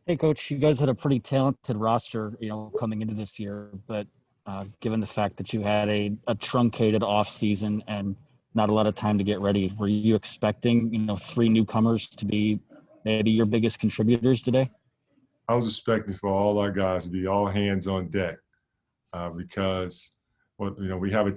Hey, Coach, you guys had a pretty talented roster, coming into this year, but given the fact that you had a truncated off season and not a lot of time to get ready, were you expecting, three newcomers to be maybe your biggest contributors today? I was expecting for all our guys to be all hands on deck because, we have a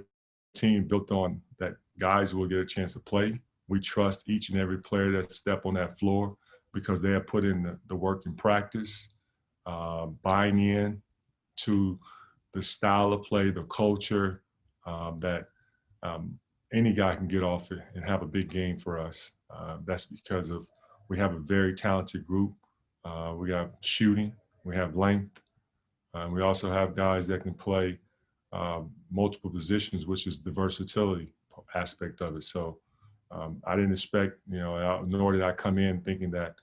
team built on that guys will get a chance to play. We trust each and every player that step on that floor because they have put in the work in practice, buying in to the style of play, the culture that any guy can get off it and have a big game for us. That's because of we have a very talented group. We have shooting, we have length. We also have guys that can play multiple positions, which is the versatility aspect of it. So I didn't expect, nor did I come in thinking that,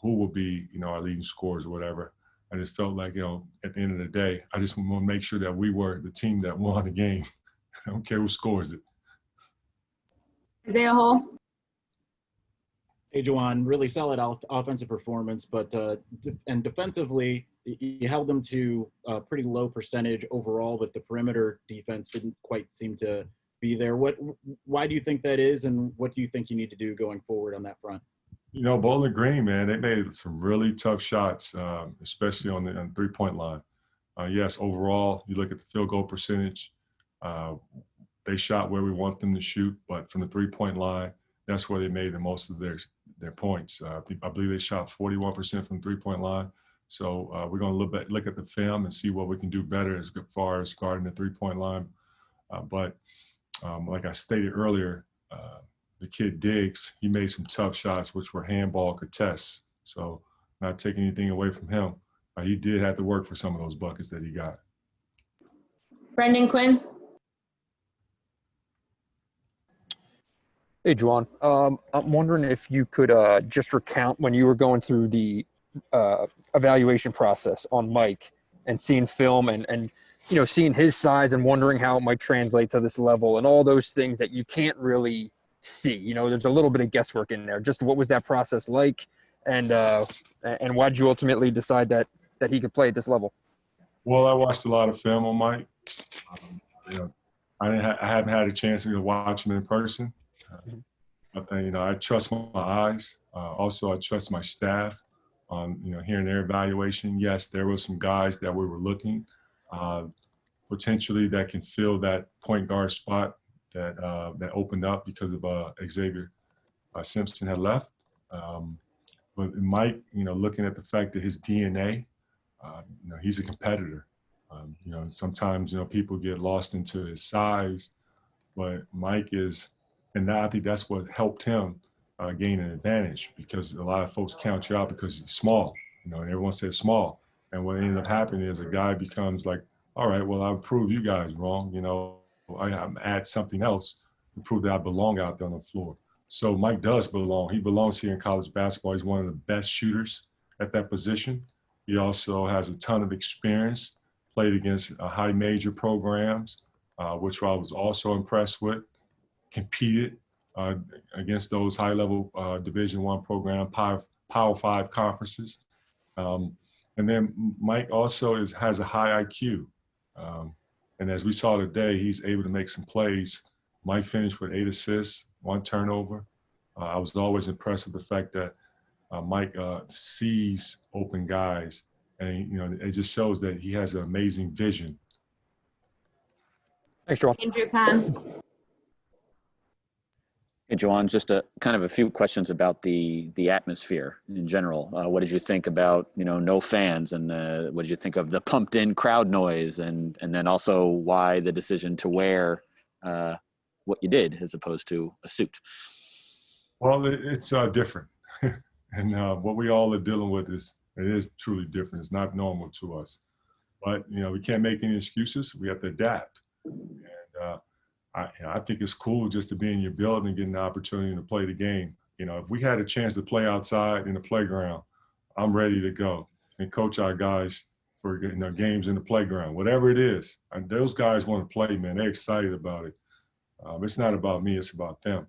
who will be, our leading scorers or whatever. I just felt like, at the end of the day, I just want to make sure that we were the team that won the game. I don't care who scores it. Isaiah Hole. Hey, Juwan, really solid offensive performance, but and defensively, you held them to a pretty low percentage overall, but the perimeter defense didn't quite seem to be there. Why do you think that is, and what do you think you need to do going forward on that front? Bowling Green, man, they made some really tough shots, especially on the three-point line. Yes, overall, you look at the field goal percentage, they shot where we want them to shoot, but from the three-point line, that's where they made the most of their points. I believe they shot 41% from the three-point line. So we're going to look at the film and see what we can do better as far as guarding the three-point line. But like I stated earlier, the kid Diggs, he made some tough shots, which were handball contests. So not taking anything away from him. He did have to work for some of those buckets that he got. Brendan Quinn. Hey, Juwan. I'm wondering if you could just recount when you were going through the evaluation process on Mike and seeing film and seeing his size and wondering how it might translate to this level and all those things that you can't really see. There's a little bit of guesswork in there. Just what was that process like, and why did you ultimately decide that he could play at this level? Well, I watched a lot of film on Mike. I haven't had a chance to watch him in person. But I trust my eyes. Also, I trust my staff on hearing their evaluation. Yes, there were some guys that we were looking potentially that can fill that point guard spot that opened up because of Xavier Simpson had left. But Mike, looking at the fact that his DNA, he's a competitor. Sometimes people get lost into his size, but Mike is. And I think that's what helped him gain an advantage because a lot of folks count you out because you're small, and everyone says small. And what ended up happening is a guy becomes like, all right, well, I'll prove you guys wrong. I add something else to prove that I belong out there on the floor. So Mike does belong. He belongs here in college basketball. He's one of the best shooters at that position. He also has a ton of experience, played against high major programs, which I was also impressed with. Competed against those high-level Division I program, Power 5 conferences. And then Mike also has a high IQ. And as we saw today, he's able to make some plays. Mike finished with 8 assists, 1 turnover. I was always impressed with the fact that Mike sees open guys. And, it just shows that he has an amazing vision. Thanks, Juwan. Andrew Kahn. Hey, Juwan, just a few questions about the atmosphere in general. What did you think about, no fans, and what did you think of the pumped in crowd noise, and then also why the decision to wear what you did as opposed to a suit? Well, it's different. And what we all are dealing with is truly different. It's not normal to us. But, we can't make any excuses. We have to adapt. And I think it's cool just to be in your building and getting the opportunity to play the game. If we had a chance to play outside in the playground, I'm ready to go and coach our guys for games in the playground, whatever it is. And those guys want to play, man. They're excited about it. It's not about me. It's about them.